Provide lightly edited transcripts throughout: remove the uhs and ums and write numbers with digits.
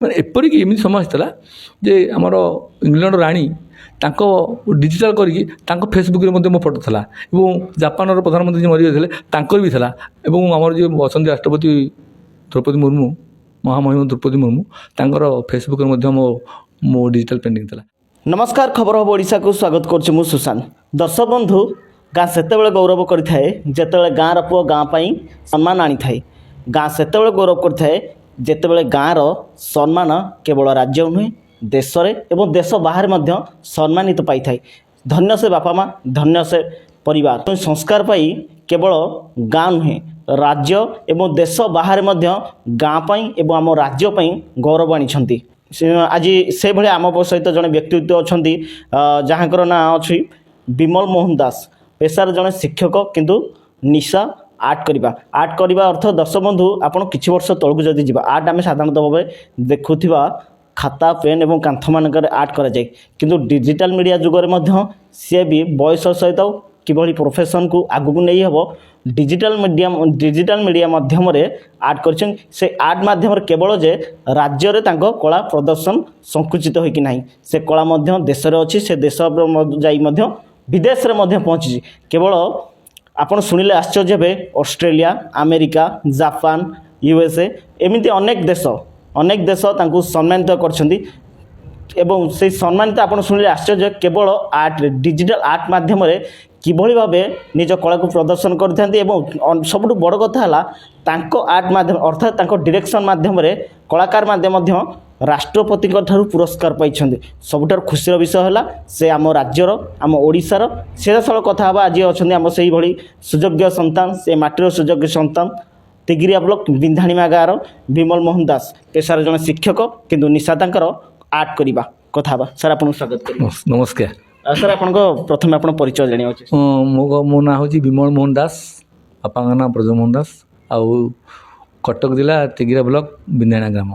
ମାନେ ଏପରିକି ଏମିତି ସମୟ ଆସିଥିଲା ଯେ ଆମର ଇଂଲଣ୍ଡ ରାଣୀ ତାଙ୍କ ଡିଜିଟାଲ୍ କରିକି ତାଙ୍କ ଫେସବୁକ୍ରେ ମଧ୍ୟ ମୋ ଫଟୋ ଥିଲା ଏବଂ ଜାପାନର ପ୍ରଧାନମନ୍ତ୍ରୀ ଯିଏ ମରିଯାଇଥିଲେ ତାଙ୍କର ବି ଥିଲା ଏବଂ ଆମର ଯିଏ ଅଛନ୍ତି ରାଷ୍ଟ୍ରପତି ଦ୍ରୌପଦୀ ମୁର୍ମୁ ମହାମହିମ ଦ୍ରୌପଦୀ ମୁର୍ମୁ ତାଙ୍କର ଫେସବୁକ୍ରେ ମଧ୍ୟ ମୋ ଡିଜିଟାଲ୍ ପେଣ୍ଟିଂ ଥିଲା। नमस्कार खबर हब ओडिशा को स्वागत करुच्ची मु सुशांत। दर्शक बंधु गाँ सेतेबेले गौरव करिथाए जेतेबेले गाँर पुओ गाँ पई सम्मान आनिथाए। गाँ सेतेबेले गौरव करिथाए जेतेबेले गाँर सम्मान केवल राज्य नुहे देश रे एवं देश बाहर मध्य सम्मानित पाइथाए। धन्य से बापा माँ धन्य से परिवार संस्कार पाई केवल गाँ नुहे राज्य एवं देश बाहर मध्य गाँ पई एवं आम राज्य पई गौरव आनिछंती। आज से भाई आम सहित जड़े व्यक्तित्व अच्छा जहाँकर ना अच्छी विमल मोहन दास पेशार जड़े शिक्षक किंतु निशा आर्ट करवा अर्थ दर्शक बंधु आपड़ किसी वर्ष तौक जदि जा आर्ट आम साधारणतः भाव देखुवा खाता पेन और कांथ मानक आर्ट कराए किंतु डिजिटल मीडिया जुगरे सी भी बयस सहित किभली प्रोफेशन को आगू नहीं हम डिजिटल मीडिया माध्यम आर्ट कर से आर्ट माध्यम केवल जे राज्य रे तांको कला प्रदर्शन संकुचित होइकि नाही से कला मध्य देश रे अछि से देश जाई मध्य विदेश रे मध्य पहुँची केवल आपण सुनिले आश्चर्य हे ऑस्ट्रेलिया अमेरिका जापान यूएसए एमिति अनेक देश तांको सम्मानित करछंती एवं से सम्मानित आपण सुनिले आश्चर्य केवल आर्ट डिजिटल आर्ट माध्यम किभली भावे निज कला को प्रदर्शन करते सब बड़ कथा आर्ट माध्यम अर्थात तांको डायरेक्शन माध्यम कलाकार माध्यम राष्ट्रपति पुरस्कार पाई सबुठार खुशी विषय है से आम राज्यर आम ओडिशार सीधासल कथा आज अच्छा आम से ही सुयोग्य सन्तान से माटीर सुयोग्य सन्तान तिगिरिया ब्लॉक बिंधाणीमा गाँव विमल मोहन दास पेशार जड़े शिक्षक किंतु निशा तांकर आर्ट करवा कथा सर आपको स्वागत कर नमस्कार सर आपण प्रथम आप परिचय जाना मो ना हूँ विमल मोहन दास बापा ना ब्रजमोहन दास आउ कटक जिला तिगिरा ब्लॉक बिंधाणा ग्राम।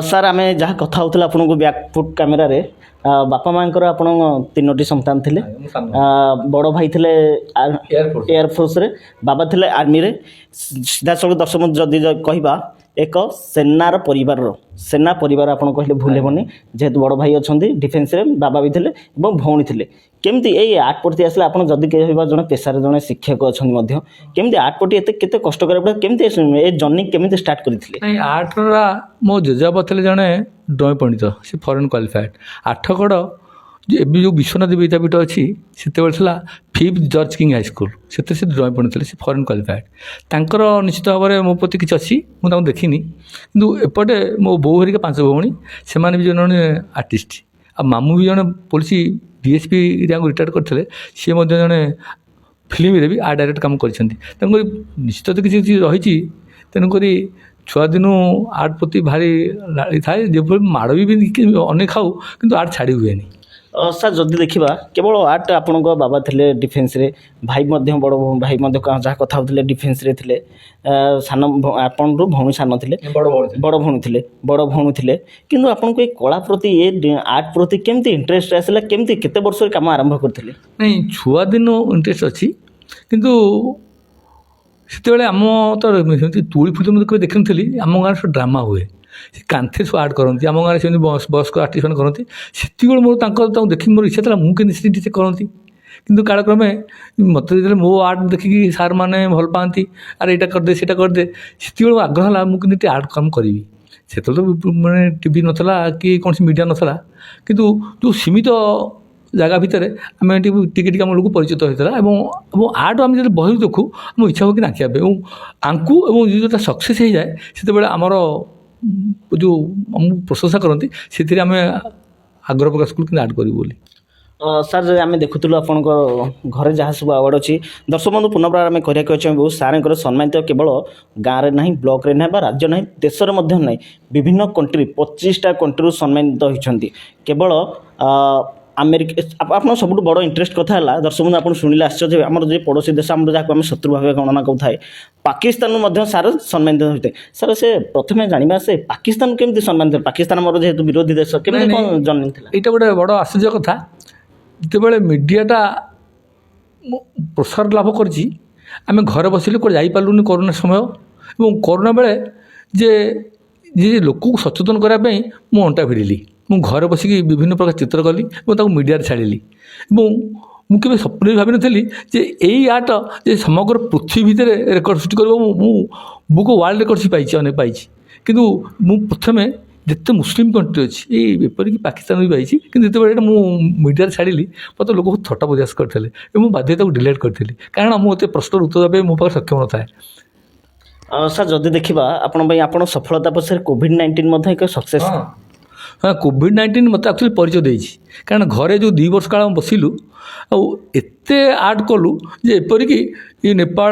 सर आम जहाँ कथा होता आपको बैकफुट कैमेरा बापा माँ आप तीनोटी संतान थे बड़ भाई थे एयरफोर्स रे बाबा थे आर्मी रे सीधा सब दर्शक जदि कहवा एक सेनार परिवार आप कहले भूल हेबनी जेहेतु बड़ भाई अच्छा डिफेन्स रे बाबा भी थे भौणी थे केमती यही आर्ट प्रति आसले आप जदि कह जड़े पेशार जड़े शिक्षक अच्छा केमती आर्ट प्रति एत केते कष्ट कर केमती ए जर्नी केमती स्टार्ट करथिले आर्ट मो जेजाबा थे जड़े ड्रॉइंग पंडित से फॉरेन क्वालिफाइड आठगड़ जो विश्वनाथ विद्यापीठ अच्छी से 5th George king high school से ड्रॉइंग पंडित से फॉरेन क्वालिफाइड तांकर निश्चित भाव में मो प्रति किसी अच्छी मुझे देखनी किंतु एपटे मो बो हरिका 5 भौणी से भी जड़े आर्टिस्ट आ मामू भी जड़े पुलिस डीएसपी रैंक रिटायर्ड करते सी जड़े फिल्म रे भी आर्ट डायरेक्ट काम कर निश्चित तो किसी रही तेणुक छुआ दिनू आर्ट प्रति भारी थाए जो माड़ भी अनेक खाऊ किंतु आर्ट छाड़ी हुए नहीं। सर जदि देखा केवल आर्ट आपण बाबा थे डिफेन्स रे भाई बड़ भाई जहाँ कथा होते डिफेन्स रे थे सान आपण भौणी सान थे बड़ भौणी थे किंतु आपन को कला प्रति ये आर्ट प्रति केमती इंटरेस्ट आसला केमती केते वर्ष काम आरंभ करथिले नहीं छुआ दिन इंटरेस्ट अच्छी किंतु से आम तो तुली फिल्म देखी नी आम गाँव सब ड्रामा हुए कांथे सब आर्ट करती आम गाँव से बयस्क आर्टिस्ट मैंने करती से मोर देखी मोर इच्छा था मुझे करती किंतु कालक्रमे मत मो आर्ट देखिकी सार मैंने भल पाती अरे यहाँ करदे से करदे से आग्रह है मुझे आर्ट काम करी से तो मैंने टीवी नाला कि कौन मीडिया नाला किंतु जो सीमित जगह भितर आम टिके आम लोग परिचित होता है आर्ट आम जो बही देखू आम इच्छा हो कि आँखिया आंकू जो सक्सेस हो जाए से आमर जो प्रशंसा करती से आम आग्रह प्रकाश करूँ कि आर्ट करूँ बोली। सर आम देखुलु आपण घर जहाँ सब अवार्ड अच्छी दर्शक बंधु पुनर्बार आम कहूँ सार सम्मानित केवल गाँव में ना ब्लॉक रे ना राज्य ना देश में ना विभिन्न कंट्री 25टा कंट्री सम्मानित होती केवल अमेरिका आप सब बड़ इंटरेस्ट कथा है दर्शक बंधु आप शुणिले आश्चर्य आम जो पड़ोसी देश आम जहाँ आम शत्रु भाव गणना करें पाकिस्तान सार सम्मानित होते सर से प्रथम जाना से पाकिस्तान केमती सम्मानित पाकिस्तान मोर जेहेतु विरोधी देश केमती कौन जन्म यहाँ गोटे बड़ आश्चर्य कथा जिते मीडियाटा प्रसार लाभ कर घरे बसिले कौन जापारूनी कोरोना समय और कोरोना बेले जे ଯେ ଲୋକକୁ ସଚେତନ କରିବା ପାଇଁ ମୁଁ ଅଣ୍ଟା ଭିଡ଼ିଲି। ମୁଁ ଘରେ ବସିକି ବିଭିନ୍ନ ପ୍ରକାର ଚିତ୍ର କଲି ଏବଂ ତାକୁ ମିଡ଼ିଆରେ ଛାଡ଼ିଲି। ଏବଂ ମୁଁ କେବେ ସ୍ୱପ୍ନରେ ଭାବିନଥିଲି ଯେ ଏଇ ଆର୍ଟ ଯେ ସମଗ୍ର ପୃଥିବୀ ଭିତରେ ରେକର୍ଡ଼ ସୃଷ୍ଟି କରିବ। ମୁଁ ବୁକ୍ ୱାର୍ଲଡ଼ ରେକର୍ଡ଼ ପାଇଛି, ଅନେକ ପାଇଛି, କିନ୍ତୁ ମୁଁ ପ୍ରଥମେ ଯେତେ ମୁସଲିମ କଣ୍ଟ୍ରି ଅଛି ଏଇ ଏପରିକି ପାକିସ୍ତାନ ବି ପାଇଛି, କିନ୍ତୁ ଯେତେବେଳେ ଏଇଟା ମୁଁ ମିଡ଼ିଆରେ ଛାଡ଼ିଲି ମୋତେ ଲୋକ ବହୁତ ଥଟ୍ଟା ପରିହାସ କରିଥିଲେ ଏବଂ ମୁଁ ବାଧ୍ୟ ତାକୁ ଡିଲିଟ୍ କରିଥିଲି, କାରଣ ମୁଁ ଏତେ ପ୍ରଶ୍ନର ଉତ୍ତର ଦେବା ପାଇଁ ମୋ ପାଖରେ ସକ୍ଷମ ନଥାଏ। ସାର୍ ଯଦି ଦେଖିବା ଆପଣ ପାଇଁ ଆପଣ ସଫଳତା ପଛରେ କୋଭିଡ୍-19 ମଧ୍ୟ ଏକ ସକ୍ସେସ୍। ହଁ, କୋଭିଡ୍-19 ମୋତେ ଆକ୍ଚୁଆଲି ପରିଚୟ ଦେଇଛି, କାରଣ ଘରେ ଯେଉଁ 2 ବର୍ଷ କାଳ ବସିଲୁ ଆଉ ଏତେ ଆର୍ଟ କଲୁ ଯେ ଏପରିକି ଏ ନେପାଳ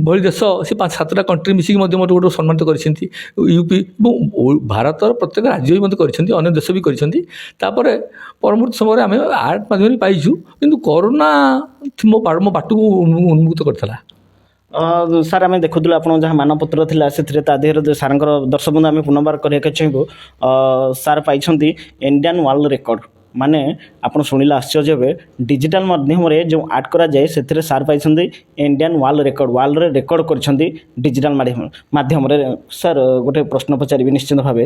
ଭଳି ଦେଶ ସେ 5-7ଟା କଣ୍ଟ୍ରି ମିଶିକି ମଧ୍ୟ ମୋତେ ଗୋଟେ ସମ୍ମାନିତ କରିଛନ୍ତି। ୟୁପି ଏବଂ ଭାରତର ପ୍ରତ୍ୟେକ ରାଜ୍ୟ ବି ମଧ୍ୟ କରିଛନ୍ତି, ଅନ୍ୟ ଦେଶ ବି କରିଛନ୍ତି। ତାପରେ ପରବର୍ତ୍ତୀ ସମୟରେ ଆମେ ଆର୍ଟ ମାଧ୍ୟମରେ ପାଇଛୁ, କିନ୍ତୁ କରୋନା ମୋ ବାଟକୁ ଉନ୍ମୁକ୍ତ କରିଥିଲା। ସାର୍ ଆମେ ଦେଖୁଥିଲୁ ଆପଣ ଯାହା ମାନପତ୍ର ଥିଲା ସେଥିରେ ତା ଦେହରେ ସାର୍ଙ୍କର ଦର୍ଶକ ବନ୍ଧୁ ଆମେ ପୁନର୍ବାର କରିବାକୁ ଚାହିଁବୁ। ସାର୍ ପାଇଛନ୍ତି ଇଣ୍ଡିଆନ୍ ୱାର୍ଲଡ଼ ରେକର୍ଡ଼, ମାନେ ଆପଣ ଶୁଣିଲେ ଆଶ୍ଚର୍ଯ୍ୟ ହେବେ, ଡିଜିଟାଲ ମାଧ୍ୟମରେ ଯେଉଁ ଆର୍ଟ କରାଯାଏ ସେଥିରେ ସାର୍ ପାଇଛନ୍ତି ଇଣ୍ଡିଆନ୍ ୱାର୍ଲଡ଼ ରେକର୍ଡ଼, ୱାର୍ଲଡ଼ରେ ରେକର୍ଡ଼ କରିଛନ୍ତି ଡିଜିଟାଲ ମାଧ୍ୟମରେ। ସାର୍ ଗୋଟେ ପ୍ରଶ୍ନ ପଚାରିବି ନିଶ୍ଚିନ୍ତ ଭାବେ,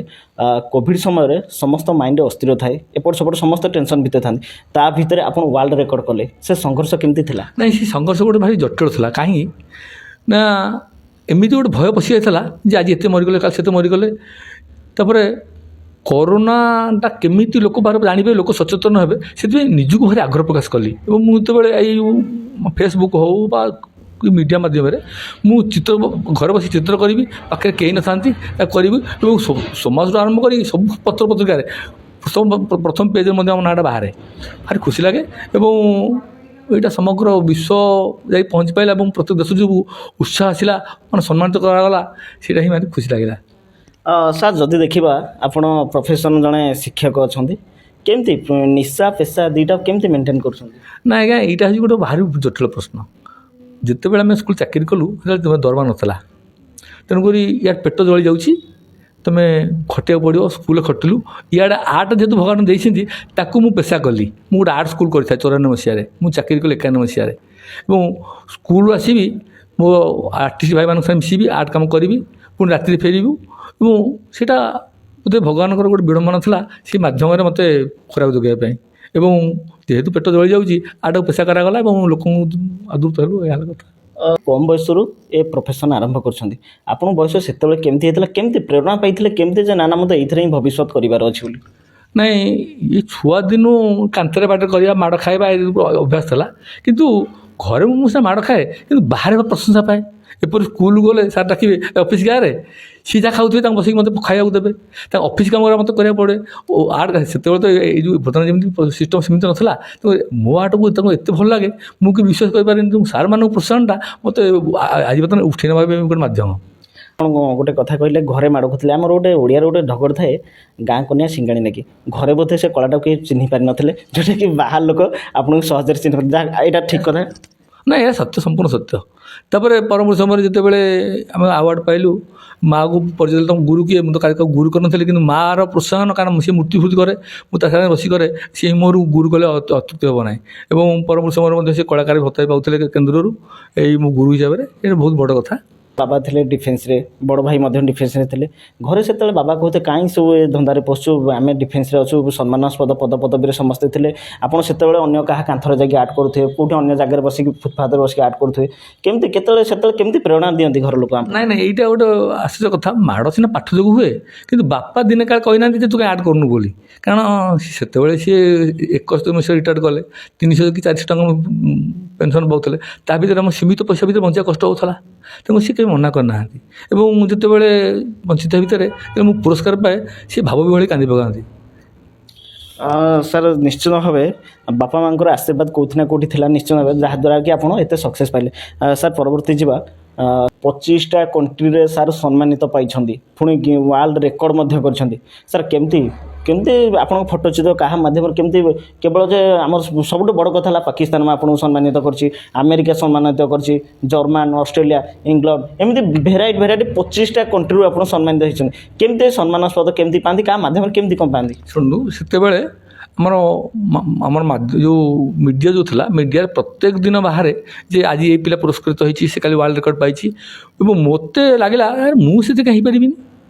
କୋଭିଡ଼ ସମୟରେ ସମସ୍ତ ମାଇଣ୍ଡରେ ଅସ୍ଥିର ଥାଏ, ଏପଟ ସେପଟ ସମସ୍ତ ଟେନସନ୍ ଭିତରେ ଥାନ୍ତି, ତା ଭିତରେ ଆପଣ ୱାର୍ଲଡ଼ ରେକର୍ଡ଼ କଲେ, ସେ ସଂଘର୍ଷ କେମିତି ଥିଲା? ନାଇଁ, ସେ ସଂଘର୍ଷ ଗୋଟେ ଭାରି ଜଟିଳ ଥିଲା। କାହିଁକି ନା ଏମିତି ଗୋଟେ ଭୟ ପଶି ଯାଇଥିଲା ଯେ ଆଜି ଏତେ ମରିଗଲେ, କାଲି ସେତେ ମରିଗଲେ। ତାପରେ କରୋନାଟା କେମିତି ଲୋକ ବାହାର ଜାଣିବେ, ଲୋକ ସଚେତନ ହେବେ, ସେଥିପାଇଁ ନିଜକୁ ଭାରି ଆଗ୍ରହ ପ୍ରକାଶ କଲି। ଏବଂ ମୁଁ ଯେତେବେଳେ ଏଇ ଫେସବୁକ୍ ହେଉ ବା ମିଡ଼ିଆ ମାଧ୍ୟମରେ ମୁଁ ଘରେ ବସି ଚିତ୍ର କରିବି, ପାଖରେ କେହି ନଥାନ୍ତି, ତାକୁ କରିବି ଏବଂ ସମାଜରୁ ଆରମ୍ଭ କରି ସବୁ ପତ୍ରିକାରେ ପ୍ରଥମ ପେଜ୍ରେ ମଧ୍ୟ ଆମ ନାଁଟା ବାହାରେ, ଭାରି ଖୁସି ଲାଗେ। ଏବଂ ଏଇଟା ସମଗ୍ର ବିଶ୍ୱ ଯାଇ ପହଞ୍ଚି ପାରିଲା ଏବଂ ପ୍ରତ୍ୟେକ ଦେଶ ଯେଉଁ ଉତ୍ସାହ ଆସିଲା, ମାନେ ସମ୍ମାନିତ କରାଗଲା, ସେଇଟା ହିଁ ଭାରି ଖୁସି ଲାଗିଲା। ସାର୍ ଯଦି ଦେଖିବା ଆପଣ ପ୍ରଫେସନ୍ ଜଣେ ଶିକ୍ଷକ ଅଛନ୍ତି, କେମିତି ନିଶା ପେଶା ଦୁଇଟା କେମିତି ମେଣ୍ଟେନ୍ କରୁଛନ୍ତି? ନା ଆଜ୍ଞା, ଏଇଟା ହେଉଛି ଗୋଟେ ଭାରି ଜଟିଳ ପ୍ରଶ୍ନ। ଯେତେବେଳେ ଆମେ ସ୍କୁଲ ଚାକିରି କଲୁ ସେତେବେଳେ ତୁମେ ଦରମା ନଥିଲା, ତେଣୁକରି ୟାର ପେଟ ଜଳି ଯାଉଛି, ତୁମେ ଖଟିବାକୁ ପଡ଼ିବ। ସ୍କୁଲରେ ଖଟିଲୁ, ଇଆଡ଼େ ଆର୍ଟ ଯେହେତୁ ଭଗବାନ ଦେଇଛନ୍ତି ତାକୁ ମୁଁ ପେଶା କଲି। ମୁଁ ଗୋଟେ ଆର୍ଟ ସ୍କୁଲ କରିଥାଏ 94 ମସିହାରେ, ମୁଁ ଚାକିରି କଲି 91 ମସିହାରେ। ଏବଂ ସ୍କୁଲରୁ ଆସିବି ମୋ ଆର୍ଟିଷ୍ଟ ଭାଇମାନଙ୍କ ସାଙ୍ଗେ ମିଶିବି, ଆର୍ଟ କାମ କରିବି, ପୁଣି ରାତିରେ ଫେରିବୁ। ଏବଂ ସେଇଟା ବୋଧେ ଭଗବାନଙ୍କର ଗୋଟେ ବିଡ଼ମ୍ବନା ଥିଲା ସେ ମାଧ୍ୟମରେ ମୋତେ ଖରାପ ଯୋଗାଇବା ପାଇଁ। ଏବଂ ଯେହେତୁ ପେଟ ଜଳି ଯାଉଛି, ଆର୍ଟକୁ ପେଶା କରାଗଲା ଏବଂ ଲୋକଙ୍କୁ ଆଦୃତ ହେଲୁ, ଏହା ହେଲା କଥା। କମ୍ ବୟସରୁ ଏ ପ୍ରଫେସନ୍ ଆରମ୍ଭ କରିଛନ୍ତି, ଆପଣଙ୍କ ବୟସ ସେତେବେଳେ କେମିତି ହେଇଥିଲା, କେମିତି ପ୍ରେରଣା ପାଇଥିଲେ, କେମିତି ଯେ ନା ମୋତେ ଏଇଥିରେ ହିଁ ଭବିଷ୍ୟତ କରିବାର ଅଛି ବୋଲି? ନାଇଁ, ଏ ଛୁଆଦିନୁ କାନ୍ଥରେ ବାଟରେ କରିବା, ମାଡ଼ ଖାଇବା ଏ ଅଭ୍ୟାସ ଥିଲା। କିନ୍ତୁ ଘରେ ମୁଁ ସେ ମାଡ଼ ଖାଏ, କିନ୍ତୁ ବାହାରେ ପ୍ରଶଂସା ପାଏ। ଏପରି ସ୍କୁଲକୁ ଗଲେ ସାର୍ ଡାକିବେ ଅଫିସ୍ ଗାଁରେ, ସିଏ ଯାହା ଖାଉଥିବେ ତାଙ୍କୁ ବସିକି ମୋତେ ଖାଇବାକୁ ଦେବେ, ତାଙ୍କ ଅଫିସ୍ କାମ ମୋତେ କରିବାକୁ ପଡ଼େ। ଓ ଆର୍ଟ ସେତେବେଳେ ତ ଏଇ ଯେଉଁ ବର୍ତ୍ତମାନ ଯେମିତି ସିଷ୍ଟମ୍ ସେମିତି ନଥିଲା, ତେଣୁ ମୋ ଆର୍ଟକୁ ତାଙ୍କୁ ଏତେ ଭଲ ଲାଗେ, ମୁଁ କି ବିଶ୍ୱାସ କରିପାରିନି। ତେଣୁ ସାର୍ମାନଙ୍କ ପ୍ରୋତ୍ସାହନଟା ମୋତେ ଆଜି ବର୍ତ୍ତମାନ ଉଠେଇ ନେବା ପାଇଁ ଗୋଟେ ମାଧ୍ୟମ। ଆପଣ ଗୋଟେ କଥା କହିଲେ, ଘରେ ମାଡ଼ ଖାଉଥିଲେ। ଆମର ଗୋଟେ ଓଡ଼ିଆର ଗୋଟେ ଢଗର ଥାଏ, ଗାଁ କନିଆ ସିଙ୍ଗାଣି ନାକି। ଘରେ ବୋଧେ ସେ କଳାଟାକୁ କେହି ଚିହ୍ନି ପାରିନଥିଲେ, ଯେଉଁଟାକି ବାହାର ଲୋକ ଆପଣଙ୍କୁ ସହଜରେ ଚିହ୍ନି ପାରିବେ, ଏଇଟା ଠିକ୍ କଥା? ନା, ଏହା ସତ୍ୟ, ସମ୍ପୂର୍ଣ୍ଣ ସତ୍ୟ। ତାପରେ ପରବର୍ତ୍ତୀ ସମୟରେ ଯେତେବେଳେ ଆମେ ଆୱାର୍ଡ଼ ପାଇଲୁ, ମାଆକୁ ପଚାରିଲେ ତମ ଗୁରୁ କିଏ? ମୁଁ ତ କାହାକୁ ଗୁରୁ କରିନଥିଲି, କିନ୍ତୁ ମାଆର ପ୍ରୋତ୍ସାହନ, କାରଣ ସେ ମୂର୍ତ୍ତି ଫୁର୍ତ୍ତି କରେ, ମୁଁ ତା ସାଙ୍ଗରେ ବସି କରେ, ସିଏ ମୋର ଗୁରୁ କଲେ ଅତ୍ୟୁକ୍ତି ହେବ ନାହିଁ। ଏବଂ ପରବର୍ତ୍ତୀ ସମୟରେ ମଧ୍ୟ ସେ କଳାକାର ଭତ୍ତା ପାଉଥିଲେ କେନ୍ଦ୍ରରୁ, ଏଇ ମୋ ଗୁରୁ ହିସାବରେ। ଏଇଟା ବହୁତ ବଡ଼ କଥା। ବାବା ଥିଲେ ଡିଫେନ୍ସରେ, ବଡ଼ ଭାଇ ମଧ୍ୟ ଡିଫେନ୍ସରେ ଥିଲେ। ଘରେ ସେତେବେଳେ ବାବା କହୁଥିଲେ କାହିଁ ସବୁ ଏ ଧନ୍ଦାରେ ପଶୁଛୁ, ଆମେ ଡିଫେନ୍ସରେ ଅଛୁ, ସମ୍ମାନାସ୍ପଦ ପଦପଦବୀରେ ସମସ୍ତେ ଥିଲେ। ଆପଣ ସେତେବେଳେ ଅନ୍ୟ କାହା କାନ୍ଥରେ ଯାଇକି ଆର୍ଟ କରୁଥିବେ, କେଉଁଠି ଅନ୍ୟ ଜାଗାରେ ବସିକି ଫୁଟପାଥରେ ବସିକି ଆର୍ଟ କରୁଥିବେ, କେମିତି କେତେବେଳେ ସେତେବେଳେ କେମିତି ପ୍ରେରଣା ଦିଅନ୍ତି ଘର ଲୋକ? ନାଇଁ, ଏଇଟା ଗୋଟେ ଆଶ୍ଚର୍ଯ୍ୟ କଥା। ମାଡ଼ ସିନା ପାଠ ଯୋଗୁଁ ହୁଏ, କିନ୍ତୁ ବାପା ଦିନେ କାଳେ କହିନାହାନ୍ତି ଯେ ତୁ କାହିଁ ଆର୍ଟ କରୁନୁ ବୋଲି। କାରଣ ସେତେବେଳେ ସିଏ 71 ମସିହାରେ ରିଟାୟାର୍ଡ଼ କଲେ, 300 କି 400 ଟଙ୍କା ପେନ୍ସନ୍ ପାଉଥିଲେ। ତା ଭିତରେ ଆମ ସୀମିତ ପଇସା ଭିତରେ ବଞ୍ଚିବା କଷ୍ଟ ହେଉଥିଲା, ତେଣୁ ସେ କେହି ମନା କରିନାହାନ୍ତି। ଏବଂ ଯେତେବେଳେ ବଞ୍ଚିତ ଭିତରେ ମୁଁ ପୁରସ୍କାର ପାଏ, ସେ ଭାବ ବିହଳି କାନ୍ଦି ପକାନ୍ତି। ସାର୍ ନିଶ୍ଚିତ ଭାବେ ବାପା ମାଆଙ୍କର ଆଶୀର୍ବାଦ କେଉଁଠି ନା କେଉଁଠି ଥିଲା ନିଶ୍ଚିତ ଭାବେ, ଯାହାଦ୍ୱାରା କି ଆପଣ ଏତେ ସକ୍ସେସ୍ ପାଇଲେ। ସାର୍ ପରବର୍ତ୍ତୀ ଯିବା, 25ଟା କଣ୍ଟ୍ରିରେ ସାର୍ ସମ୍ମାନିତ ପାଇଛନ୍ତି, ପୁଣି ୱାର୍ଲଡ଼ ରେକର୍ଡ଼ ମଧ୍ୟ କରିଛନ୍ତି। ସାର୍ କେମିତି ଆପଣଙ୍କ ଫଟୋ ଚିତ୍ର କାହା ମାଧ୍ୟମରେ, କେମିତି କେବଳ ଯେ ଆମର ସବୁଠୁ ବଡ଼ କଥା ହେଲା ପାକିସ୍ତାନ ଆପଣଙ୍କୁ ସମ୍ମାନିତ କରିଛି, ଆମେରିକା ସମ୍ମାନିତ କରିଛି, ଜର୍ମାନ, ଅଷ୍ଟ୍ରେଲିଆ, ଇଂଲଣ୍ଡ, ଏମିତି ଭେରାଇଟି 25ଟା କଣ୍ଟ୍ରିରୁ ଆପଣ ସମ୍ମାନିତ ହେଇଛନ୍ତି। କେମିତି ସମ୍ମାନସ୍ପଦ କେମିତି ପାଆନ୍ତି, କାହା ମାଧ୍ୟମରେ କେମିତି କ'ଣ ପାଆନ୍ତି? ଶୁଣନ୍ତୁ, ସେତେବେଳେ ଆମର ଯେଉଁ ମିଡ଼ିଆ ଯେଉଁ ଥିଲା, ମିଡ଼ିଆରେ ପ୍ରତ୍ୟେକ ଦିନ ବାହାରେ ଯେ ଆଜି ଏଇ ପିଲା ପୁରସ୍କୃତ ହୋଇଛି, ସେ କାଲି ୱାର୍ଲଡ଼ ରେକର୍ଡ଼ ପାଇଛି। ଏବଂ ମୋତେ ଲାଗିଲା ମୁଁ ସେଥିରେ କାହିଁ ହେଇପାରିବିନି।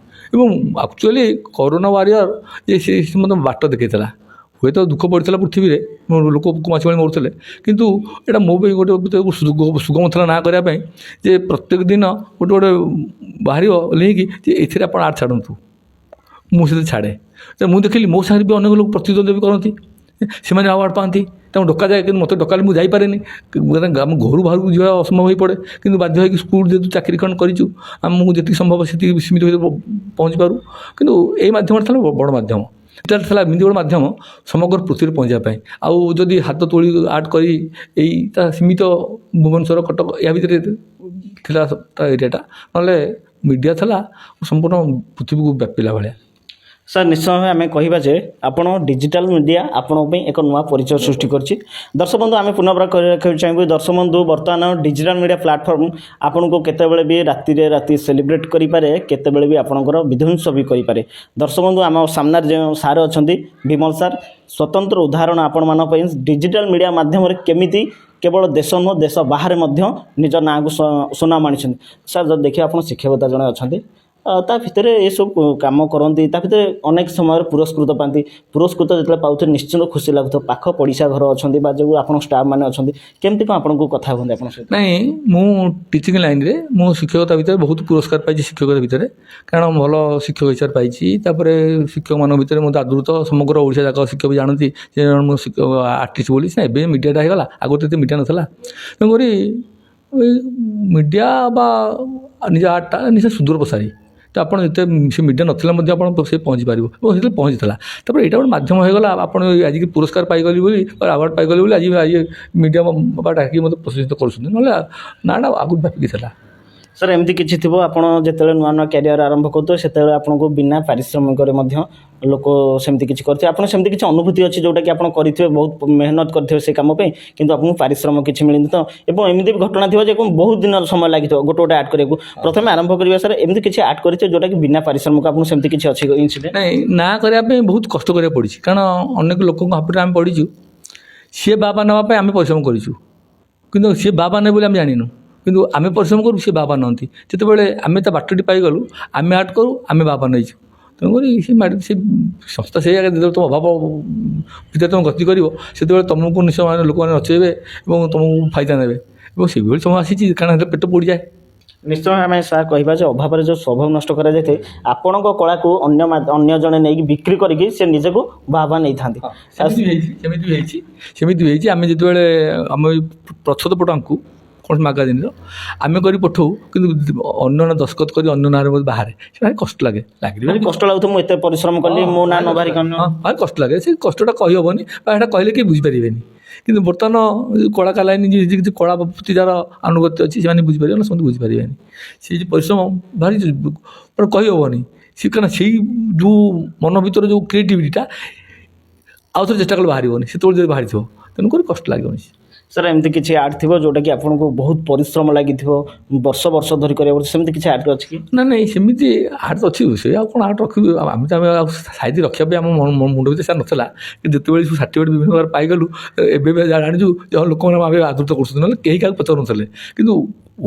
ଏବଂ ଆକ୍ଚୁଆଲି କରୋନା ୱାରିୟର ସେ ମୋତେ ବାଟ ଦେଖାଇଥିଲା। ହୁଏତ ଦୁଃଖ ପଡ଼ିଥିଲା ପୃଥିବୀରେ, ଲୋକ ମାଛି ଭଳି ମରୁଥିଲେ, କିନ୍ତୁ ଏଇଟା ମୋ ପାଇଁ ଗୋଟେ ସୁଗମ ଥିଲା ନାଁ କରିବା ପାଇଁ ଯେ ପ୍ରତ୍ୟେକ ଦିନ ଗୋଟେ ବାହାରିବ ଲିଙ୍କ୍ ଯେ ଏଥିରେ ଆପଣ ଆର୍ଟ ଛାଡ଼ନ୍ତୁ। ମୁଁ ସେଥିରେ ଛାଡ଼େ। ମୁଁ ଦେଖିଲି ମୋ ସାଙ୍ଗରେ ବି ଅନେକ ଲୋକ ପ୍ରତିଦ୍ୱନ୍ଦ୍ୱ ବି କରନ୍ତି, ସେମାନେ ଆୱାର୍ଡ଼ ପାଆନ୍ତି, ତାଙ୍କୁ ଡକାଯାଏ, କିନ୍ତୁ ମୋତେ ଡକାଲେ ମୁଁ ଯାଇପାରେନି। ଆମ ଘରୁ ବାହାରକୁ ଯିବା ଅସମ୍ଭବ ହୋଇପଡ଼େ, କିନ୍ତୁ ବାଧ୍ୟ ହୋଇକି ସ୍କୁଲ ଯେହେତୁ ଚାକିରି କ'ଣ କରିଛୁ, ଆମକୁ ଯେତିକି ସମ୍ଭବ ସେତିକି ସୀମିତ ଭିତରେ ପହଞ୍ଚିପାରୁ। କିନ୍ତୁ ଏଇ ମାଧ୍ୟମଟା ଥିଲା ବଡ଼ ମାଧ୍ୟମ, ଏଇଟା ଥିଲା ଏମିତି ଗୋଟେ ମାଧ୍ୟମ ସମଗ୍ର ପୃଥିବୀରେ ପହଞ୍ଚିବା ପାଇଁ। ଆଉ ଯଦି ହାତ ତୋଳି ଆର୍ଟ କରି ଏଇ ତା ସୀମିତ ଭୁବନେଶ୍ୱର କଟକ ଏହା ଭିତରେ ଥିଲା ତା ଏରିଆଟା, ନହେଲେ ମିଡ଼ିଆ ଥିଲା ସମ୍ପୂର୍ଣ୍ଣ ପୃଥିବୀକୁ ବ୍ୟାପିଲା ଭଳିଆ। ସାର୍ ନିଶ୍ଚୟ ଭାବେ ଆମେ କହିବା ଯେ ଆପଣ ଡିଜିଟାଲ ମିଡ଼ିଆ ଆପଣଙ୍କ ପାଇଁ ଏକ ନୂଆ ପରିଚୟ ସୃଷ୍ଟି କରିଛି। ଦର୍ଶକ ବନ୍ଧୁ ଆମେ ପୁନର୍ବାର କରି ରଖିବାକୁ ଚାହିଁବୁ, ଦର୍ଶକ ବନ୍ଧୁ ବର୍ତ୍ତମାନ ଡିଜିଟାଲ ମିଡ଼ିଆ ପ୍ଲାଟଫର୍ମ ଆପଣଙ୍କୁ କେତେବେଳେ ବି ରାତି ସେଲିବ୍ରେଟ୍ କରିପାରେ, କେତେବେଳେ ବି ଆପଣଙ୍କର ବିଧ୍ୱଂସ ବି କରିପାରେ। ଦର୍ଶକ ବନ୍ଧୁ ଆମ ସାମ୍ନାରେ ଯେଉଁ ସାର୍ ଅଛନ୍ତି ବିମଲ ସାର୍, ସ୍ୱତନ୍ତ୍ର ଉଦାହରଣ ଆପଣମାନଙ୍କ ପାଇଁ ଡିଜିଟାଲ ମିଡ଼ିଆ ମାଧ୍ୟମରେ କେମିତି କେବଳ ଦେଶ ନୁହଁ ଦେଶ ବାହାରେ ମଧ୍ୟ ନିଜ ନାଁକୁ ସୁନାମ ଆଣିଛନ୍ତି। ସାର୍ ଯଦି ଦେଖିବେ ଆପଣ ଶିକ୍ଷକତା ଜଣେ ଅଛନ୍ତି, ତା ଭିତରେ ଏସବୁ କାମ କରନ୍ତି, ତା ଭିତରେ ଅନେକ ସମୟରେ ପୁରସ୍କୃତ ପାଆନ୍ତି। ପୁରସ୍କୃତ ଯେତେବେଳେ ପାଉଥିବେ ନିଶ୍ଚିନ୍ତ ଖୁସି ଲାଗୁଥିବ। ପାଖ ପଡ଼ିଶା ଘର ଅଛନ୍ତି ବା ଯେଉଁ ଆପଣଙ୍କ ଷ୍ଟାଫ୍ ମାନେ ଅଛନ୍ତି, କେମିତି କ'ଣ ଆପଣଙ୍କୁ କଥା ହୁଅନ୍ତି ଆପଣଙ୍କ ସହିତ? ନାଇଁ, ମୁଁ ଟିଚିଂ ଲାଇନ୍ରେ ମୁଁ ଶିକ୍ଷକତା ଭିତରେ ବହୁତ ପୁରସ୍କାର ପାଇଛି ଶିକ୍ଷକତା ଭିତରେ, କାରଣ ଭଲ ଶିକ୍ଷକ ହିସାବରେ ପାଇଛି। ତାପରେ ଶିକ୍ଷକମାନଙ୍କ ଭିତରେ ମୋତେ ଆଦୃତ ସମଗ୍ର ଓଡ଼ିଶା ଯାକ ଶିକ୍ଷକ ବି ଜାଣନ୍ତି ଯେ ମୁଁ ଶିକ୍ଷକ ଆର୍ଟିଷ୍ଟ ବୋଲି। ସିନା ଏବେ ମିଡ଼ିଆଟା ହେଇଗଲା, ଆଗରୁ ଏତେ ମିଡ଼ିଆ ନଥିଲା। ତେଣୁକରି ମିଡ଼ିଆ ବା ନିଜ ଆର୍ଟଟା ନିଜ ସୁଦୂର ପ୍ରସାରୀ, ତ ଆପଣ ଯେତେ ସେ ମିଡ଼ିଆ ନଥିଲା ମଧ୍ୟ ଆପଣ ସେ ପହଞ୍ଚିପାରିବ ଏବଂ ସେଥିରେ ପହଞ୍ଚିଥିଲା। ତାପରେ ଏଇଟା ଗୋଟେ ମାଧ୍ୟମ ହୋଇଗଲା, ଆପଣ ଆଜିକି ପୁରସ୍କାର ପାଇଗଲି ବୋଲି ଆୱାର୍ଡ଼ ପାଇଗଲି ବୋଲି ଆଜି ମିଡ଼ିଆ ବା ଡାକି ମୋତେ ପ୍ରଶଂସିତ କରୁଛନ୍ତି, ନହେଲେ ନାଁଟା ଆଗରୁ ବ୍ୟାପିକି ଥିଲା। ସାର୍ ଏମିତି କିଛି ଥିବ ଆପଣ ଯେତେବେଳେ ନୂଆ ନୂଆ କ୍ୟାରିୟର ଆରମ୍ଭ କରୁଥିବେ ସେତେବେଳେ ଆପଣଙ୍କୁ ବିନା ପାରିଶ୍ରମିକରେ ମଧ୍ୟ ଲୋକ ସେମିତି କିଛି କରିଥିବେ, ଆପଣ ସେମିତି କିଛି ଅନୁଭୂତି ଅଛି ଯେଉଁଟାକି ଆପଣ କରିଥିବେ, ବହୁତ ମେହନତ କରିଥିବେ ସେ କାମ ପାଇଁ, କିନ୍ତୁ ଆପଣଙ୍କୁ ପାରିଶ୍ରମିକ କିଛି ମିଳିନି ତ? ଏବଂ ଏମିତି ବି ଘଟଣା ଥିବ ଯେ ବହୁତ ଦିନ ସମୟ ଲାଗିଥିବ ଗୋଟେ ଆର୍ଟ କରିବାକୁ, ପ୍ରଥମେ ଆରମ୍ଭ କରିବା ସାର୍ ଏମିତି କିଛି ଆର୍ଟ କରିଥିବେ ଯେଉଁଟାକି ବିନା ପାରିଶ୍ରମିକ ଆପଣଙ୍କୁ ସେମିତି କିଛି ଅଛି ଇନସିଡେଣ୍ଟ? ନାଇଁ, ନାଁ କରିବା ପାଇଁ ବହୁତ କଷ୍ଟ କରିବାକୁ ପଡ଼ିଛି, କାରଣ ଅନେକ ଲୋକଙ୍କ ହାତରେ ଆମେ ପଡ଼ିଛୁ। ସିଏ ବାବା ନେବା ପାଇଁ ଆମେ ପରିଶ୍ରମ କରିଛୁ, କିନ୍ତୁ ସିଏ ବାବା ନେବେ ବୋଲି ଆମେ ଜାଣିନୁ, କିନ୍ତୁ ଆମେ ପରିଶ୍ରମ କରୁ, ସେ ବାବା ନିଅନ୍ତି। ଯେତେବେଳେ ଆମେ ତା ବାଟଟି ପାଇଗଲୁ, ଆମେ ଆର୍ଟ କରୁ, ଆମେ ବାବା ନେଇଛୁ। ତେଣୁକରି ସେ ସଂସ୍ଥା ସେଇ ଆଗରେ ଯେତେବେଳେ ତୁମ ଅଭାବ ଭିତରେ ତୁମେ ଗତି କରିବ, ସେତେବେଳେ ତୁମକୁ ନିଶ୍ଚୟ ଲୋକମାନେ ନଚେଇବେ ଏବଂ ତୁମକୁ ଫାଇଦା ନେବେ, ଏବଂ ସେଭଳି ସମୟ ଆସିଛି, କାରଣ ସେତେବେଳେ ପେଟ ପୋଡ଼ିଯାଏ। ନିଶ୍ଚୟ ଆମେ ସାର୍ କହିବା ଯେ ଅଭାବରେ ଯେଉଁ ସ୍ୱଭାବ ନଷ୍ଟ କରାଯାଇଥାଏ, ଆପଣଙ୍କ କଳାକୁ ଅନ୍ୟ ଜଣେ ନେଇକି ବିକ୍ରି କରିକି ସେ ନିଜକୁ ବାବା ନେଇଥାନ୍ତି। ସେମିତି ହେଇଛି। ଆମେ ଯେତେବେଳେ ଆମ ପ୍ରଚ୍ଛଦ ପଟାଙ୍କୁ କୌଣସି ମାଗାଜିନ୍ର ଆମେ କରି ପଠାଉ, କିନ୍ତୁ ଅନ୍ୟ ନାଁ ଦସ୍ତଖତ କରି ଅନ୍ୟ ନାଁରେ ବାହାରେ, ସେ ଭାରି କଷ୍ଟ ଲାଗେ। କଷ୍ଟ ଲାଗୁଥିବ, ମୁଁ ଏତେ ପରିଶ୍ରମ କଲି ମୋ ନାଁ ନ ବାହାରି ଭାରି କଷ୍ଟ ଲାଗେ। ସେ କଷ୍ଟଟା କହିହେବନି ବା ସେଇଟା କହିଲେ କେହି ବୁଝିପାରିବେନି। କିନ୍ତୁ ବର୍ତ୍ତମାନ କଳାକାର ଲାଇନ୍ କିଛି କଳା ପ୍ରତି ଯାହାର ଆନୁଗତ୍ୟ ଅଛି ସେମାନେ ବୁଝିପାରିବେ, ନା ସମସ୍ତେ ବୁଝିପାରିବେନି। ସେ ଯେଉଁ ପରିଶ୍ରମ ଭାରି କହିହେବନି, ସେ କାରଣ ସେଇ ଯେଉଁ ମନ ଭିତରେ ଯେଉଁ କ୍ରିଏଟିଭିଟିଟା ଆଉ ଥରେ ଚେଷ୍ଟା କଲେ ବାହାରିବନି, ସେତେବେଳେ ଯଦି ବାହାରିଥିବ, ତେଣୁକରି କଷ୍ଟ ଲାଗିବନି। ସାର୍ ଏମିତି କିଛି ଆର୍ଟ ଥିବ ଯେଉଁଟାକି ଆପଣଙ୍କୁ ବହୁତ ପରିଶ୍ରମ ଲାଗିଥିବ, ବର୍ଷ ଧରି କରିବାକୁ ପଡ଼ିବ, ସେମିତି କିଛି ଆର୍ଟ ଅଛି କି? ନାଇଁ, ସେମିତି ଆର୍ଟ ଅଛି, ସେ ଆଉ କ'ଣ ଆର୍ଟ ରଖିବୁ, ଆମେ ତ ଆଉ ସାଇତି ରଖିବା ପାଇଁ ଆମ ମୁଣ୍ଡ ଭିତରେ ସାର୍ ନଥିଲା। କିନ୍ତୁ ଯେତେବେଳେ ସବୁ ସାର୍ଟିଫିକେଟ୍ ବିଭିନ୍ନ ପ୍ରକାର ପାଇଗଲୁ, ଏବେ ବି ଜାଣିଛୁ ଯେ ଲୋକମାନେ ଆମେ ଆଦୃତ କରୁଛନ୍ତି, ନହେଲେ କେହି କାହାକୁ ପଚାରୁନଥିଲେ। କିନ୍ତୁ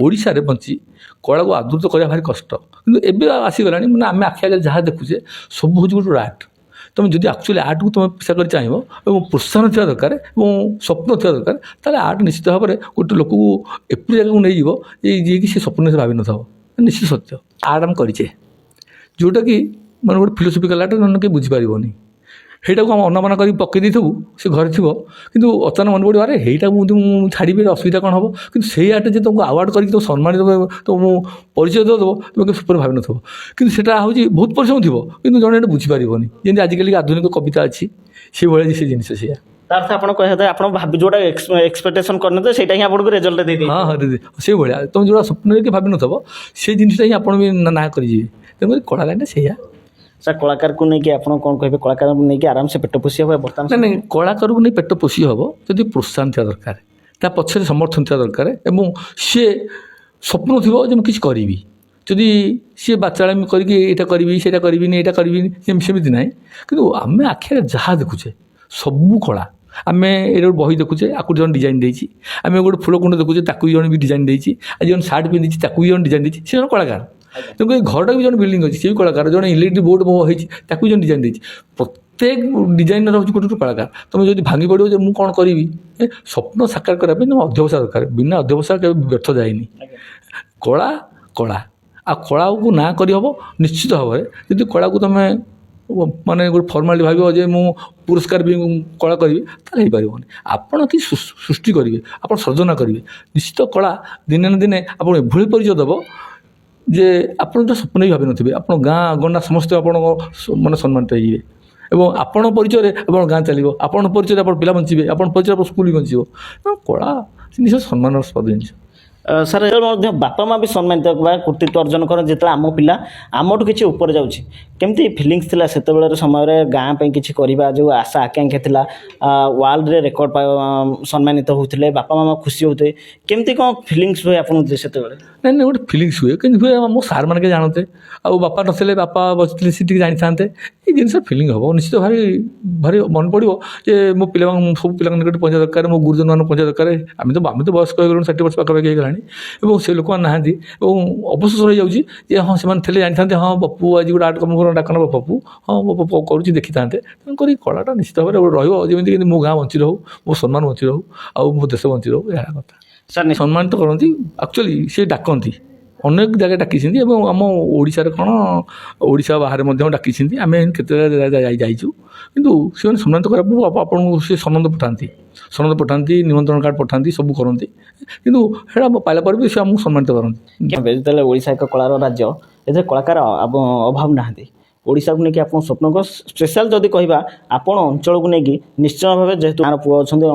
ଓଡ଼ିଶାରେ ବଞ୍ଚି କଳାକୁ ଆଦୃତ କରିବା ଭାରି କଷ୍ଟ, କିନ୍ତୁ ଏବେ ଆସିଗଲାଣି। ମାନେ ଆମେ ଆଖି ଆଗରେ ଯାହା ଦେଖୁଛେ ସବୁ ହେଉଛି ଗୋଟେ ଆର୍ଟ। ତୁମେ ଯଦି ଆକ୍ଚୁଆଲି ଆର୍ଟକୁ ତୁମେ ପେଶା କରି ଚାହିଁବ ଏବଂ ପ୍ରୋତ୍ସାହନ ଥିବା ଦରକାର ଏବଂ ସ୍ୱପ୍ନ ଥିବା ଦରକାର, ତାହେଲେ ଆର୍ଟ ନିଶ୍ଚିତ ଭାବରେ ଗୋଟେ ଲୋକକୁ ଏପରି ଜାଗାକୁ ନେଇଯିବ ଯିଏକି ସେ ସ୍ୱପ୍ନରେ ଭାବିନଥିବ। ନିଶ୍ଚିତ ସତ୍ୟ ଆର୍ଟ ଆମେ କରିଛେ, ଯେଉଁଟାକି ମାନେ ଗୋଟେ ଫିଲୋସଫିକାଲ୍ ଆର୍ଟ ନହେଲେ କେହି ବୁଝିପାରିବନି। ସେଇଟାକୁ ଆମେ ଅନୁମାନ କରିକି ପକାଇ ଦେଇଥିବୁ, ସେ ଘରେ ଥିବ, କିନ୍ତୁ ଅଚାନକ ମନେ ପଡ଼ିବ ଆରେ ହେଇଟାକୁ ମୁଁ ଛାଡ଼ିବି, ଅସୁବିଧା କ'ଣ ହେବ? କିନ୍ତୁ ସେଇ ଆର୍ଟ ଯେ ତୁମକୁ ଆୱାର୍ଡ଼ କରିକି ତୁମକୁ ସମ୍ମାନିତ ତୁମକୁ ପରିଚୟ ଦେବ, ତୁମେ କେବେ ସ୍ୱପ୍ନରେ ଭାବିନଥିବ। କିନ୍ତୁ ସେଇଟା ହେଉଛି ବହୁତ ପରିଶ୍ରମ ଥିବ, କିନ୍ତୁ ଜଣେ ଏଇଟା ବୁଝିପାରିବନି। ଯେମିତି ଆଜିକାଲି ଆଧୁନିକ କବିତା ଅଛି, ସେଇଭଳିଆ ସେ ଜିନିଷ ସେଇଆ। ତାର ତ ଆପଣ କହିବା ଆପଣ ଯେଉଁଟା ଏକ୍ସପେକ୍ଟେସନ୍ କରିନଥିବେ ସେଇଟା ହିଁ ଆପଣଙ୍କୁ ରେଜଲ୍ଟ ଦେଇଦେବେ। ହଁ ଦିଦି, ସେଇଭଳିଆ ତୁମେ ଯେଉଁଟା ସ୍ୱପ୍ନରେ କି ଭାବିନଥିବ, ସେଇ ଜିନିଷଟା ହିଁ ଆପଣ ବି ନାଁ କରିଯିବେ। ତେଣୁକରି କଳା ଲାଇନ୍ଟା ସେଇଆ। ସାର୍ କଳାକାରକୁ ନେଇକି ଆପଣ କ'ଣ କହିବେ? କଳାକାରକୁ ନେଇକି ଆରାମସେ ପେଟ ପୋଷି ହେବ ବର୍ତ୍ତମାନ? ନାଇଁ, କଳାକାରକୁ ନେଇ ପେଟ ପୋଷି ହେବ ଯଦି ପ୍ରୋତ୍ସାହନ ଥିବା ଦରକାର, ତା ପଛରେ ସମର୍ଥନ ଥିବା ଦରକାର, ଏବଂ ସିଏ ସ୍ୱପ୍ନ ଥିବ ଯେ ମୁଁ କିଛି କରିବି। ଯଦି ସିଏ ବାଚାଳାମି କରିକି ଏଇଟା କରିବି, ସେଇଟା କରିବିନି, ଏଇଟା କରିବିନି, ସେମିତି ନାହିଁ। କିନ୍ତୁ ଆମେ ଆଖିରେ ଯାହା ଦେଖୁଛେ ସବୁ କଳା। ଆମେ ଏଇଟା ଗୋଟେ ବହି ଦେଖୁଛେ, ଆକୁ ଜଣେ ଡିଜାଇନ୍ ଦେଇଛି। ଆମେ ଗୋଟେ ଫୁଲକୁଣ୍ଡ ଦେଖୁଛେ, ତାକୁ ବି ଜଣେ ବି ଡିଜାଇନ୍ ଦେଇଛି। ଆଜି ଜଣେ ସାର୍ଟ ପିନ୍ଧିଛି, ତାକୁ ବି ଜଣେ ଡିଜାଇନ୍ ଦେଇଛି। ସେ ଜଣେ କଳାକାର। ତେଣୁକରି ଏ ଘରଟା ବି ଜଣେ ବିଲ୍ଡିଂ ଅଛି, ସେ ବି କଳାକାର। ଜଣେ ଇଲେକ୍ଟ୍ରିକ୍ ବୋର୍ଡ଼ ହେଇଛି, ତାକୁ ବି ଜଣେ ଡିଜାଇନ୍ ଦେଇଛି। ପ୍ରତ୍ୟେକ ଡିଜାଇନର ହେଉଛି ଗୋଟେ ଗୋଟେ କଳାକାର। ତୁମେ ଯଦି ଭାଙ୍ଗି ପଡ଼ିବ ଯେ ମୁଁ କ'ଣ କରିବି, ସ୍ୱପ୍ନ ସାକାର କରିବା ପାଇଁ ତୁମେ ଅଧ୍ୟବସାୟ ଦରକାର। ବିନା ଅଧ୍ୟବସାୟ କେବେ ବ୍ୟର୍ଥ ଯାଏନି। କଳା କଳା, ଆଉ କଳାକୁ ନାଁ କରିହେବ ନିଶ୍ଚିତ ଭାବରେ। ଯଦି କଳାକୁ ତୁମେ ମାନେ ଗୋଟେ ଫର୍ମାଲିଟି ଭାବିବ ଯେ ମୁଁ ପୁରସ୍କାର ବି କଳା କରିବି, ତାହେଲେ ହେଇପାରିବନି। ଆପଣ କି ସୃଷ୍ଟି କରିବେ, ଆପଣ ସର୍ଜନା କରିବେ, ନିଶ୍ଚିତ କଳା ଦିନେ ନା ଦିନେ ଆପଣ ଏଭଳି ପରିଚୟ ଦେବ ଯେ ଆପଣ ତ ସ୍ୱପ୍ନ ବି ଭାବିନଥିବେ। ଆପଣ ଗାଁ ଗଣ୍ଡା ସମସ୍ତେ ଆପଣଙ୍କ ମାନେ ସମ୍ମାନିତ ହେଇଯିବେ। ଏବଂ ଆପଣ ପରିଚୟରେ ଆପଣ ଗାଁ ଚାଲିବ, ଆପଣ ପରିଚୟରେ ଆପଣ ପିଲା ବଞ୍ଚିବେ, ଆପଣ ପରିଚୟରେ ଆପଣ ସ୍କୁଲ ବି ବଞ୍ଚିବ। ତେଣୁ କଳା ନିଶ୍ଚୟ ସମ୍ମାନସ୍ପଦ ଜିନିଷ। ସାର୍ ଯେତେବେଳେ ମଧ୍ୟ ବାପା ମା' ବି ସମ୍ମାନିତ ବା କୃତିତ୍ୱ ଅର୍ଜନ କରନ୍ତି, ଯେତେବେଳେ ଆମ ପିଲା ଆମଠୁ କିଛି ଉପରେ ଯାଉଛି, କେମିତି ଫିଲିଙ୍ଗସ୍ ଥିଲା ସେତେବେଳର ସମୟରେ? ଗାଁ ପାଇଁ କିଛି କରିବା ଯେଉଁ ଆଶା ଆକାଂକ୍ଷା ଥିଲା, ୱାର୍ଲଡ଼ରେ ରେକର୍ଡ଼ ସମ୍ମାନିତ ହେଉଥିଲେ, ବାପା ମା' ଖୁସି ହେଉଥିଲେ, କେମିତି କ'ଣ ଫିଲିଙ୍ଗସ୍ ହୁଏ ଆପଣଙ୍କୁ ସେତେବେଳେ? ନାଇଁ ନାଇଁ, ଗୋଟେ ଫିଲିଙ୍ଗସ୍ ହୁଏ, କିନ୍ତୁ ହୁଏ ମୋ ସାର୍ ମାନେ ଜାଣନ୍ତେ, ଆଉ ବାପା ନଥିଲେ, ବାପା ବସିଥିଲେ ସେ ଟିକେ ଜାଣିଥାନ୍ତେ, ଏଇ ଜିନିଷ ଫିଲିଙ୍ଗ ହେବ ନିଶ୍ଚିତ। ଭାରି ଭାରି ମନେ ପଡ଼ିବ ଯେ ମୋ ପିଲାମାନଙ୍କୁ ସବୁ ପିଲାଙ୍କ ନିକଟରେ ପହଞ୍ଚିବା ଦରକାର, ମୋ ଗୁରୁଜନମାନଙ୍କୁ ପହଞ୍ଚିବା ଦରକାର। ଆମେ ତ ବୟସ୍କ ହେଇଗଲୁଣି, 60 ବର୍ଷ ପାଖାପାଖି ହେଇଗଲାଣି, ଏବଂ ସେ ଲୋକମାନେ ନାହାନ୍ତି ଏବଂ ଅବଶୋଷ ରହିଯାଉଛି ଯେ ହଁ ସେମାନେ ଥିଲେ ଜାଣିଥାନ୍ତେ, ହଁ ପପୁ ଆଜି ଗୋଟେ ଆର୍ଟ କାମ ଡାକନ ପପୁ, ହଁ ମୋ ପପୁ କରୁଛି ଦେଖିଥାନ୍ତେ। ତେଣୁକରି କଳାଟା ନିଶ୍ଚିତ ଭାବରେ ରହିବ, ଯେମିତି ମୋ ଗାଁ ବଞ୍ଚି ରହୁ, ମୋ ସମ୍ମାନ ବଞ୍ଚି ରହୁ, ଆଉ ମୋ ଦେଶ ବଞ୍ଚି ରହୁ, ଏହା କଥା। ସାର୍ ସମ୍ମାନିତ କରନ୍ତି, ଆକ୍ଚୁଆଲି ସେ ଡାକନ୍ତି, ଅନେକ ଜାଗା ଡାକିଛନ୍ତି ଏବଂ ଆମ ଓଡ଼ିଶାରେ କ'ଣ ଓଡ଼ିଶା ବାହାରେ ମଧ୍ୟ ଡାକିଛନ୍ତି। ଆମେ କେତେ ଯାଇଛୁ, କିନ୍ତୁ ସେମାନେ ସମ୍ମାନିତ କରିବା ପୂର୍ବରୁ ଆପଣଙ୍କୁ ସେ ସନନ୍ଦ ପଠାନ୍ତି, ନିମନ୍ତ୍ରଣ କାର୍ଡ଼ ପଠାନ୍ତି, ସବୁ କରନ୍ତି, କିନ୍ତୁ ସେଇଟା ପାଇଲା ପରେ ବି ସେ ଆମକୁ ସମ୍ମାନିତ କରନ୍ତି। ଯେତେବେଳେ ଓଡ଼ିଶା ଏକ କଳାର ରାଜ୍ୟ, ଏଥିରେ କଳାକାର ଅଭାବ ନାହାନ୍ତି। ଓଡ଼ିଶାକୁ ନେଇକି ଆପଣ ସ୍ୱପ୍ନକୁ ସ୍ପେଶାଲ ଯଦି କହିବା, ଆପଣ ଅଞ୍ଚଳକୁ ନେଇକି ନିଶ୍ଚୟ ଭାବେ, ଯେହେତୁ ଗାଁର ପୁଅ ଅଛନ୍ତି,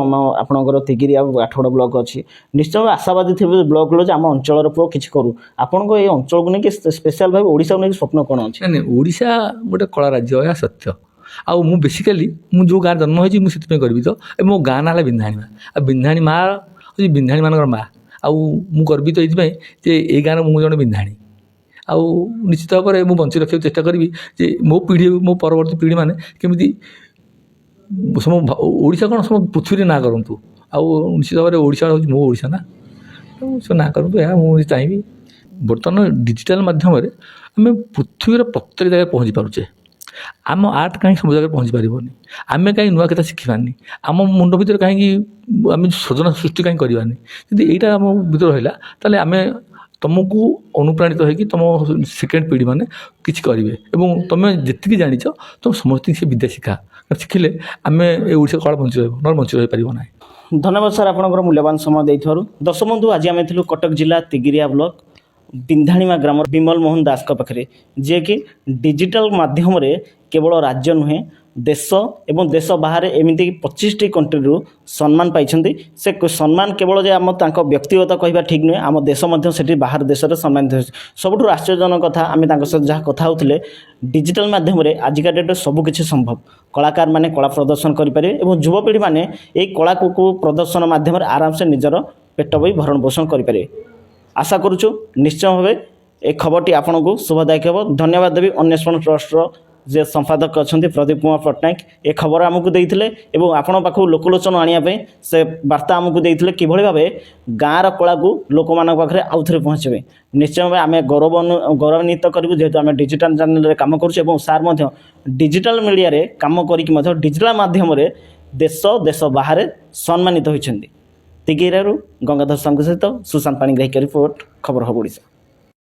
ଆପଣଙ୍କର ତିଗିରି ଆଉ ଆଠଗଡ଼ ବ୍ଲକ ଅଛି, ନିଶ୍ଚୟ ଭାବେ ଆଶାବାଦୀ ଥିବେ ବ୍ଲକର ଯେ ଆମ ଅଞ୍ଚଳର ପୁଅ କିଛି କରୁ। ଆପଣଙ୍କ ଏଇ ଅଞ୍ଚଳକୁ ନେଇକି ସ୍ପେଶାଲ ଭାବେ ଓଡ଼ିଶାକୁ ନେଇକି ସ୍ୱପ୍ନ କ'ଣ ଅଛି? ନାଇଁ, ଓଡ଼ିଶା ଗୋଟେ କଳା ରାଜ୍ୟ, ଏହା ସତ୍ୟ। ଆଉ ମୁଁ ବେସିକାଲି ମୁଁ ଯେଉଁ ଗାଁରେ ଜନ୍ମ ହୋଇଛି, ମୁଁ ସେଥିପାଇଁ ଗର୍ବିତ। ଏବଂ ମୋ ଗାଁ ନାଁ ହେଲା ବିନ୍ଧାଣୀ ମା', ଆଉ ବିନ୍ଧାଣୀ ମା' ହେଉଛି ବିନ୍ଧାଣୀମାନଙ୍କର ମା'। ଆଉ ମୁଁ ଗର୍ବିତ ଏଇଥିପାଇଁ ଯେ ଏଇ ଗାଁର ମୁଁ ଜଣେ ବିନ୍ଧାଣୀ। ଆଉ ନିଶ୍ଚିତ ଭାବରେ ମୁଁ ବଞ୍ଚି ରଖିବାକୁ ଚେଷ୍ଟା କରିବି ଯେ ମୋ ପରବର୍ତ୍ତୀ ପିଢ଼ିମାନେ କେମିତି ଓଡ଼ିଶା କ'ଣ ପୃଥିବୀରେ ନାଁ କରନ୍ତୁ। ଆଉ ନିଶ୍ଚିତ ଭାବରେ ଓଡ଼ିଶା ହେଉଛି ମୋ ଓଡ଼ିଶା ନା, ସେ ନାଁ କରନ୍ତୁ, ଏହା ମୁଁ ଚାହିଁବି। ବର୍ତ୍ତମାନ ଡିଜିଟାଲ ମାଧ୍ୟମରେ ଆମେ ପୃଥିବୀର ପ୍ରତ୍ୟେକ ଜାଗାରେ ପହଞ୍ଚି ପାରୁଛେ। ଆମ ଆର୍ଟ କାହିଁକି ସବୁ ଜାଗାରେ ପହଞ୍ଚି ପାରିବନି? ଆମେ କାହିଁକି ନୂଆ କଥା ଶିଖିବାନି? ଆମ ମୁଣ୍ଡ ଭିତରେ କାହିଁକି ଆମେ ସୃଜନ ସୃଷ୍ଟି କାହିଁକି କରିବାନି? ଯଦି ଏଇଟା ଆମ ଭିତରେ ରହିଲା, ତାହେଲେ ଆମେ ତୁମକୁ ଅନୁପ୍ରାଣିତ ହୋଇକି ତୁମ ସେକେଣ୍ଡ ପିଢ଼ିମାନେ କିଛି କରିବେ। ଏବଂ ତୁମେ ଯେତିକି ଜାଣିଛ ତୁମେ ସମସ୍ତଙ୍କୁ ସେ ବିଦ୍ୟା ଶିଖିଲେ ଆମେ ଏ ଓଡ଼ିଶା କଳା ବଞ୍ଚି ରହିବ, ନହେଲେ ବଞ୍ଚି ରହିପାରିବ ନାହିଁ। ଧନ୍ୟବାଦ ସାର୍ ଆପଣଙ୍କର ମୂଲ୍ୟବାନ ସମୟ ଦେଇଥିବାରୁ। ଦର୍ଶକ ବନ୍ଧୁ, ଆଜି ଆମେ ଥିଲୁ କଟକ ଜିଲ୍ଲା ତିଗିରିଆ ବ୍ଲକ ବିନ୍ଧାଣୀମା ଗ୍ରାମର ବିମଲ ମୋହନ ଦାସଙ୍କ ପାଖରେ, ଯିଏକି ଡିଜିଟାଲ ମାଧ୍ୟମରେ କେବଳ ରାଜ୍ୟ ନୁହେଁ, ଦେଶ ଏବଂ ଦେଶ ବାହାରେ ଏମିତିକି 25ଟି କଣ୍ଟ୍ରିରୁ ସମ୍ମାନ ପାଇଛନ୍ତି। ସେ ସମ୍ମାନ କେବଳ ଯେ ତାଙ୍କ ବ୍ୟକ୍ତିଗତ କହିବା ଠିକ୍ ନୁହେଁ, ଆମ ଦେଶ ମଧ୍ୟ ସେଠି ବାହାର ଦେଶରେ ସମ୍ମାନିତ ହେଉଛି। ସବୁଠୁ ଆଶ୍ଚର୍ଯ୍ୟଜନକ କଥା, ଆମେ ତାଙ୍କ ସହିତ ଯାହା କଥା ହେଉଥିଲେ, ଡିଜିଟାଲ ମାଧ୍ୟମରେ ଆଜିକା ଡେଟ୍ରେ ସବୁକିଛି ସମ୍ଭବ। କଳାକାରମାନେ କଳା ପ୍ରଦର୍ଶନ କରିପାରିବେ ଏବଂ ଯୁବପିଢ଼ିମାନେ ଏହି କଳାକୁ ପ୍ରଦର୍ଶନ ମାଧ୍ୟମରେ ଆରାମସେ ନିଜର ପେଟ ବହି ଭରଣ ପୋଷଣ କରିପାରିବେ। ଆଶା କରୁଛୁ ନିଶ୍ଚୟ ଭାବେ ଏ ଖବରଟି ଆପଣଙ୍କୁ ଶୁଭଦାୟକ ହେବ। ଧନ୍ୟବାଦ ଦେବି ଅନ୍ୱେଷଣ ଟ୍ରଷ୍ଟର ଯେ ସମ୍ପାଦକ ଅଛନ୍ତି ପ୍ରଦୀପ କୁମାର ପଟ୍ଟନାୟକ, ଏ ଖବର ଆମକୁ ଦେଇଥିଲେ ଏବଂ ଆପଣଙ୍କ ପାଖକୁ ଲୋକଲୋଚନ ଆଣିବା ପାଇଁ ସେ ବାର୍ତ୍ତା ଆମକୁ ଦେଇଥିଲେ, କିଭଳି ଭାବେ ଗାଁର କଳାକୁ ଲୋକମାନଙ୍କ ପାଖରେ ଆଉଥରେ ପହଞ୍ଚିବେ। ନିଶ୍ଚୟ ଭାବେ ଆମେ ଗୌରବାନ୍ୱିତ କରିବୁ, ଯେହେତୁ ଆମେ ଡିଜିଟାଲ ଚ୍ୟାନେଲରେ କାମ କରୁଛୁ ଏବଂ ସାର୍ ମଧ୍ୟ ଡିଜିଟାଲ ମିଡ଼ିଆରେ କାମ କରିକି ମଧ୍ୟ ଡିଜିଟାଲ ମାଧ୍ୟମରେ ଦେଶ ବାହାରେ ସମ୍ମାନିତ ହୋଇଛନ୍ତି। ତିଗିରିଆରୁ ଗଙ୍ଗାଧର ସାହୁଙ୍କ ସହିତ ସୁଶାନ୍ତ ପାଣିଗ୍ରାହୀଙ୍କ ରିପୋର୍ଟ, ଖବର ହବ ଓଡ଼ିଶା।